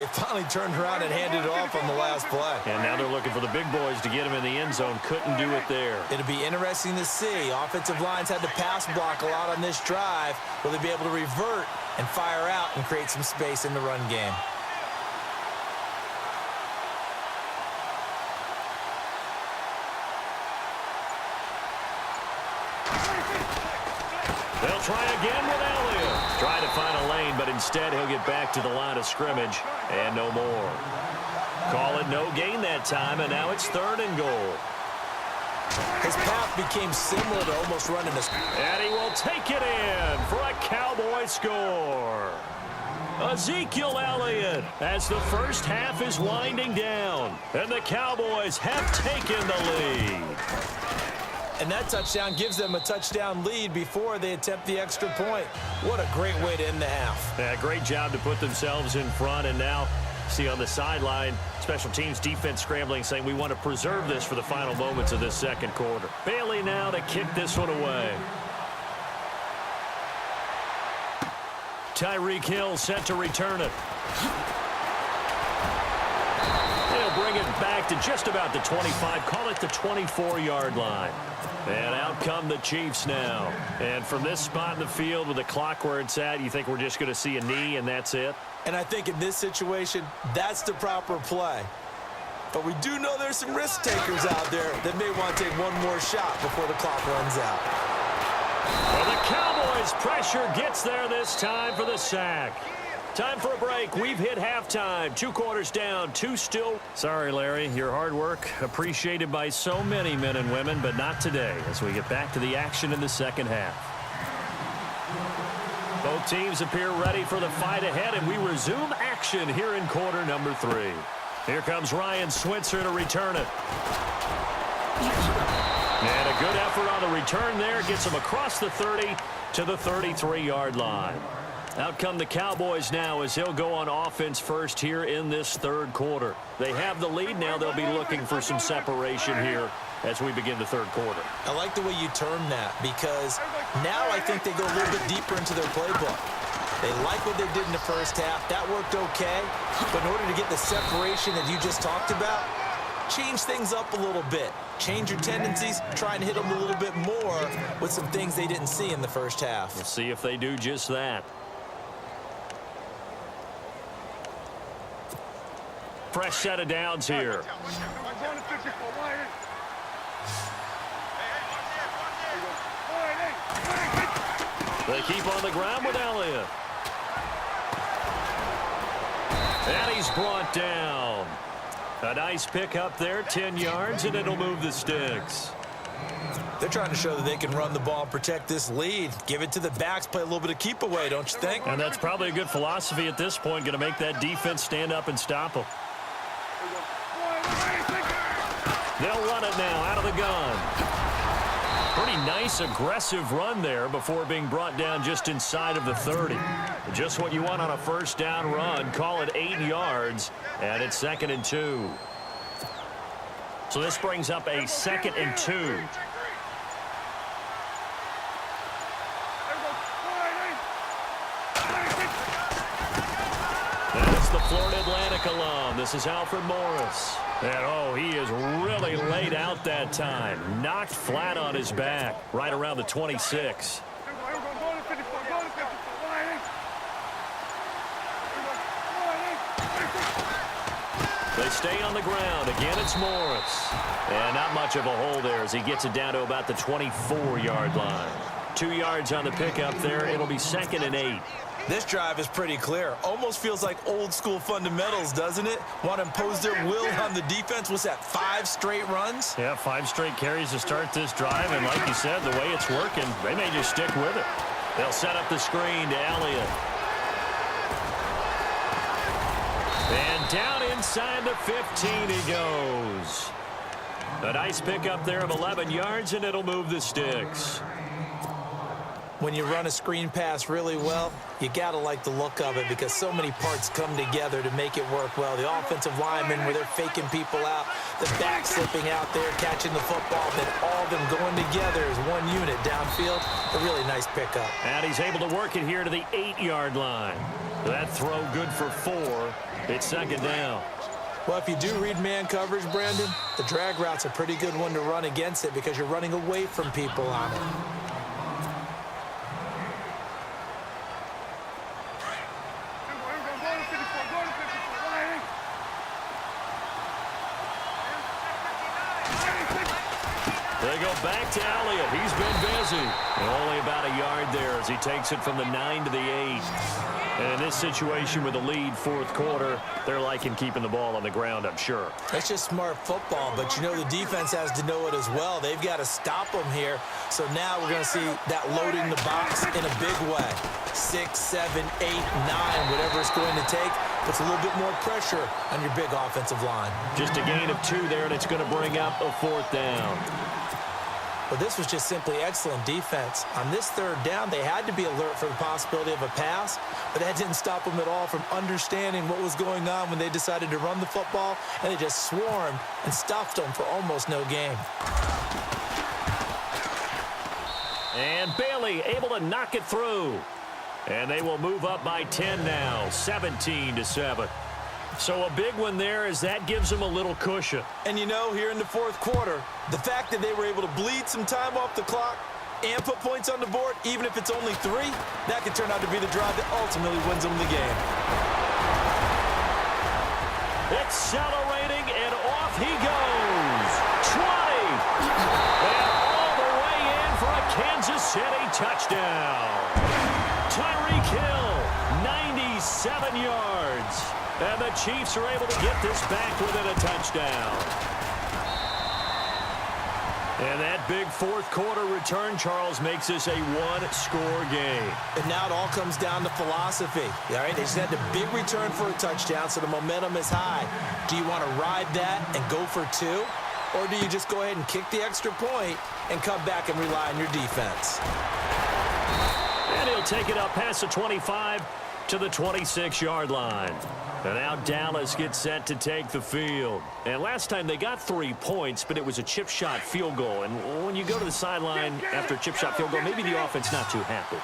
finally turned around and handed it off on the last play. And now they're looking for the big boys to get him in the end zone. Couldn't do it there. It'll be interesting to see. Offensive lines had to pass block a lot on this drive. Will they be able to revert and fire out and create some space in the run game? They'll try again with Elliott. Try to find a lane, but instead he'll get back to the line of scrimmage and no more. Call it no gain that time, and now it's 3rd and goal. His path became similar to almost running a... And he will take it in for a Cowboy score. Ezekiel Elliott as the first half is winding down, and the Cowboys have taken the lead. And that touchdown gives them a touchdown lead before they attempt the extra point. What a great way to end the half. Yeah, great job to put themselves in front, and now see on the sideline, special teams defense scrambling, saying we want to preserve this for the final moments of this second quarter. Bailey now to kick this one away. Tyreek Hill set to return it. They'll bring it back to just about the 25, call it the 24-yard line. And out come the Chiefs now. And from this spot in the field with the clock where it's at, you think we're just going to see a knee and that's it? And I think in this situation, that's the proper play. But we do know there's some risk takers out there that may want to take one more shot before the clock runs out. Well, the Cowboys' pressure gets there this time for the sack. Time for a break. We've hit halftime. 2 quarters down, 2 still. Sorry, Larry. Your hard work appreciated by so many men and women, but not today as we get back to the action in the second half. Both teams appear ready for the fight ahead, and we resume action here in quarter number 3. Here comes Ryan Switzer to return it. And a good effort on the return there. Gets him across the 30 to the 33-yard line. Out come the Cowboys now as he'll go on offense first here in this third quarter. They have the lead now. They'll be looking for some separation here as we begin the third quarter. I like the way you term that because now I think they go a little bit deeper into their playbook. They like what they did in the first half. That worked okay. But in order to get the separation that you just talked about, change things up a little bit. Change your tendencies, try and hit them a little bit more with some things they didn't see in the first half. We'll see if they do just that. Fresh set of downs here. They keep on the ground with Elliott. And he's brought down. A nice pick up there, 10 yards, and it'll move the sticks. They're trying to show that they can run the ball and protect this lead. Give it to the backs, play a little bit of keep away, don't you think? And that's probably a good philosophy at this point, going to make that defense stand up and stop them. They'll run it now out of the gun. Pretty nice, aggressive run there before being brought down just inside of the 30. Just what you want on a first down run. Call it 8 yards, and it's 2nd and 2. So this brings up a 2nd and 2. That's the Florida Atlantic alum. This is Alfred Morris. And, oh, he is really laid out that time. Knocked flat on his back right around the 26. They stay on the ground. Again, it's Morris. And not much of a hole there as he gets it down to about the 24-yard line. 2 yards on the pickup there. It'll be 2nd and 8. This drive is pretty clear. Almost feels like old school fundamentals, doesn't it? Want to impose their will on the defense. What's that, 5 straight runs? Yeah, 5 straight carries to start this drive. And like you said, the way it's working, they may just stick with it. They'll set up the screen to Elliott. And down inside the 15 he goes. A nice pickup there of 11 yards, and it'll move the sticks. When you run a screen pass really well, you got to like the look of it because so many parts come together to make it work well. The offensive linemen where they're faking people out, the back slipping out there, catching the football, then all of them going together as one unit downfield. A really nice pickup. And he's able to work it here to the 8-yard line. That throw good for 4. It's second down. Well, if you do read man coverage, Brandon, the drag route's a pretty good one to run against it because you're running away from people on it. They go back to Elliott. He's been busy. And only about a yard there as he takes it from the 9 to the 8. And in this situation with the lead fourth quarter, they're liking keeping the ball on the ground, I'm sure. That's just smart football, but you know the defense has to know it as well. They've got to stop them here. So now we're going to see that loading the box in a big way. 6, 7, 8, 9, whatever it's going to take. Puts a little bit more pressure on your big offensive line. Just a gain of 2 there, and it's going to bring up a fourth down. But this was just simply excellent defense. On this third down, they had to be alert for the possibility of a pass, but that didn't stop them at all from understanding what was going on when they decided to run the football, and they just swarmed and stuffed them for almost no gain. And Bailey able to knock it through. And they will move up by 10 now, 17-7. So a big one there as that gives them a little cushion. And you know, here in the fourth quarter, the fact that they were able to bleed some time off the clock and put points on the board, even if it's only 3, that could turn out to be the drive that ultimately wins them the game. Accelerating, and off he goes. 20. And all the way in for a Kansas City touchdown. Tyreek Hill, 97 yards. And the Chiefs are able to get this back within a touchdown. And that big fourth quarter return, Charles, makes this a one-score game. And now it all comes down to philosophy. All right, they just had the big return for a touchdown, so the momentum is high. Do you want to ride that and go for 2? Or do you just go ahead and kick the extra point and come back and rely on your defense? And he'll take it up past the 25 to the 26-yard line. And now Dallas gets set to take the field. And last time they got 3 points, but it was a chip shot field goal. And when you go to the sideline after a chip shot field goal, maybe the offense not too happy.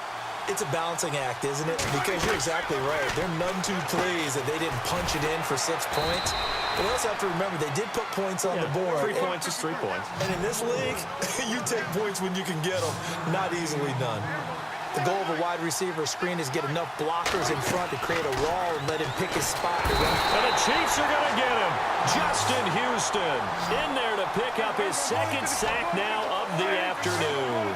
It's a balancing act, isn't it? Because you're exactly right. They're none too pleased that they didn't punch it in for 6 points. But we also have to remember they did put points on the board. 3 points is 3 points. And in this league, you take points when you can get them. Not easily done. The goal of a wide receiver screen is get enough blockers in front to create a wall and let him pick his spot. And the Chiefs are going to get him. Justin Houston in there to pick up his second sack now of the afternoon.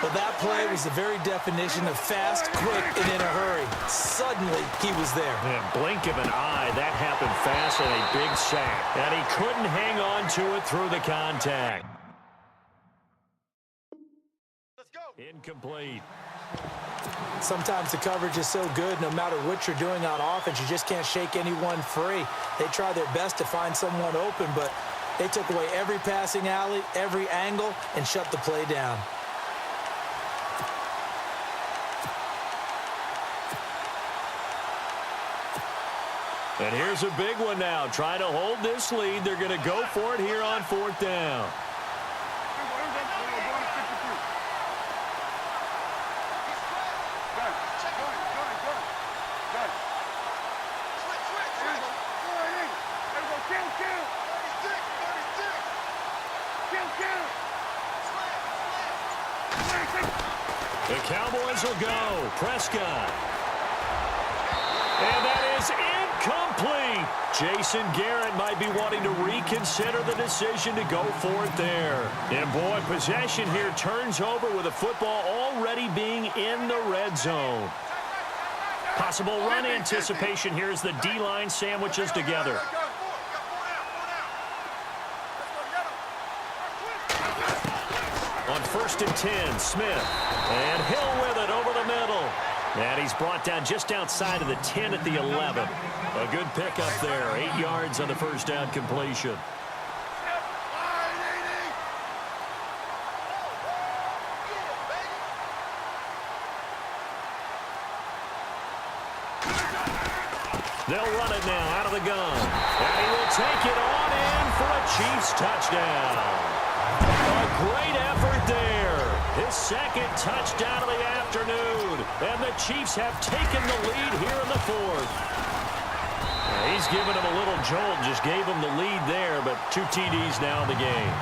Well, that play was the very definition of fast, quick, and in a hurry. Suddenly, he was there. And blink of an eye, that happened fast and a big sack. And he couldn't hang on to it through the contact. Let's go. Incomplete. Sometimes the coverage is so good, no matter what you're doing on offense, you just can't shake anyone free. They try their best to find someone open, but they took away every passing alley, every angle, and shut the play down. And here's a big one now. Trying to hold this lead. They're going to go for it here on fourth down. The Cowboys will go. Prescott. And that is incomplete. Jason Garrett might be wanting to reconsider the decision to go for it there. And boy, possession here turns over with the football already being in the red zone. Possible run anticipation here as the D-line sandwiches together. On 1st and 10, Smith. And Hill with it over the middle. And he's brought down just outside of the 10 at the 11. A good pickup there. 8 yards on the first down completion. They'll run it now out of the gun. And he will take it on in for a Chiefs touchdown. A great effort there. His second touchdown of the afternoon. And the Chiefs have taken the lead here in the fourth. He's given him a little jolt, just gave him the lead there, but 2 TDs now in the game.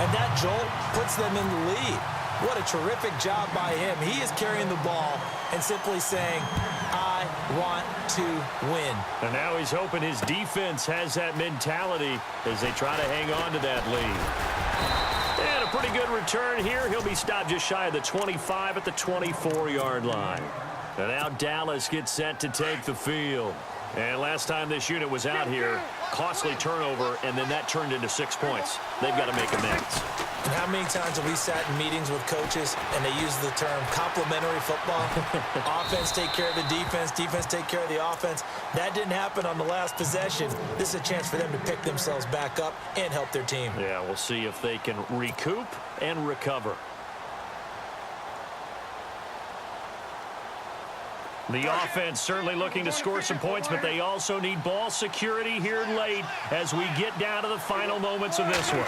And that jolt puts them in the lead. What a terrific job by him. He is carrying the ball and simply saying, I want to win. And now he's hoping his defense has that mentality as they try to hang on to that lead. And a pretty good return here. He'll be stopped just shy of the 25 at the 24-yard line. And now Dallas gets set to take the field. And last time this unit was out here, costly turnover, and then that turned into 6 points. They've got to make amends. And how many times have we sat in meetings with coaches and they use the term complementary football? Offense take care of the defense, defense take care of the offense. That didn't happen on the last possession. This is a chance for them to pick themselves back up and help their team. Yeah, we'll see if they can recoup and recover. The offense certainly looking to score some points, but they also need ball security here late as we get down to the final moments of this one.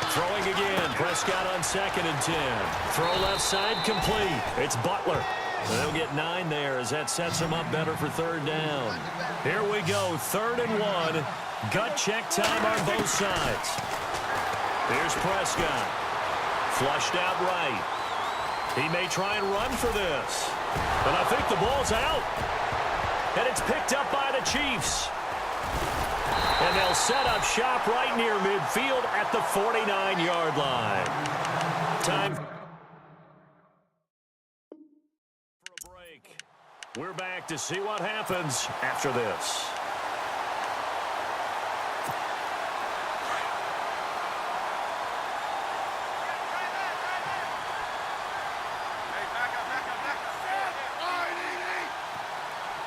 Throwing again, Prescott on 2nd and 10. Throw left side complete. It's Butler. They'll get 9 there as that sets them up better for 3rd down. Here we go, 3rd and 1. Gut check time on both sides. Here's Prescott. Flushed out right. He may try and run for this. But I think the ball's out. And it's picked up by the Chiefs. And they'll set up shop right near midfield at the 49-yard line. Time for a break. We're back to see what happens after this.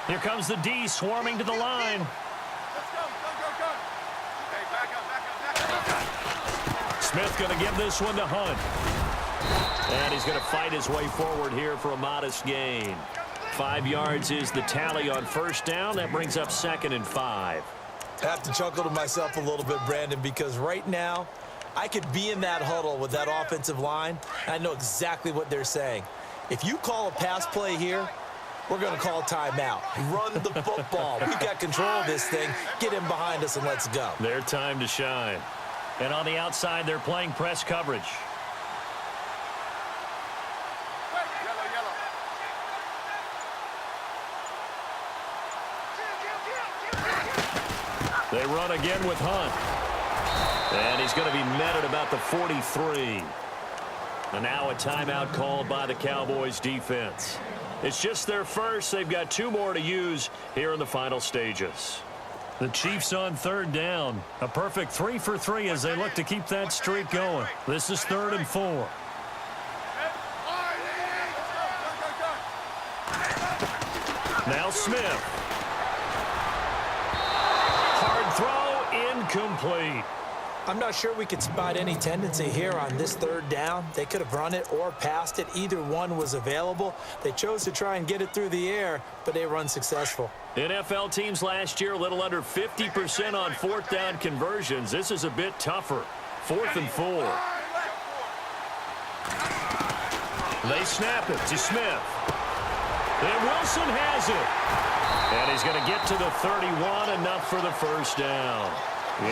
Here comes the D swarming to the line. Smith going to give this one to Hunt. And he's going to fight his way forward here for a modest gain. 5 yards is the tally on 1st down. That brings up 2nd and 5. I have to chuckle to myself a little bit, Brandon, because right now I could be in that huddle with that offensive line. And I know exactly what they're saying. If you call a pass play here, we're going to call timeout. Run the football. We've got control of this thing. Get him behind us and let's go. Their time to shine. And on the outside, they're playing press coverage. They run again with Hunt. And he's going to be met at about the 43. And now a timeout called by the Cowboys defense. It's just their first. They've got 2 more to use here in the final stages. The Chiefs on 3rd down. A perfect 3 for 3 as they look to keep that streak going. This is 3rd and 4. Now Smith. Hard throw, incomplete. I'm not sure we could spot any tendency here on this 3rd down. They could have run it or passed it. Either one was available. They chose to try and get it through the air, but they were unsuccessful. NFL teams last year a little under 50% on 4th down conversions. This is a bit tougher. 4th and 4. They snap it to Smith. And Wilson has it. And he's going to get to the 31, enough for the 1st down.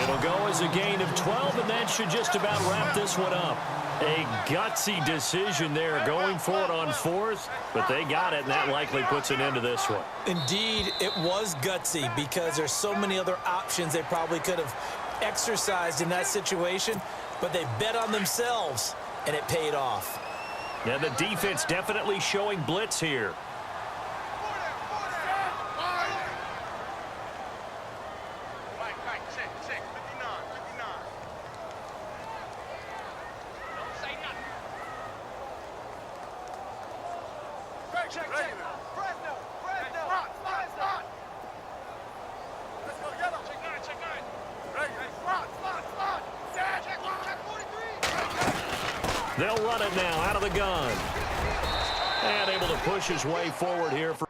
It'll go as a gain of 12, and that should just about wrap this one up. A gutsy decision there going for it on 4th, but they got it, and that likely puts an end to this one. Indeed, it was gutsy because there's so many other options they probably could have exercised in that situation, but they bet on themselves, and it paid off. Yeah, the defense definitely showing blitz here. They'll run it now out of the gun. And able to push his way forward here for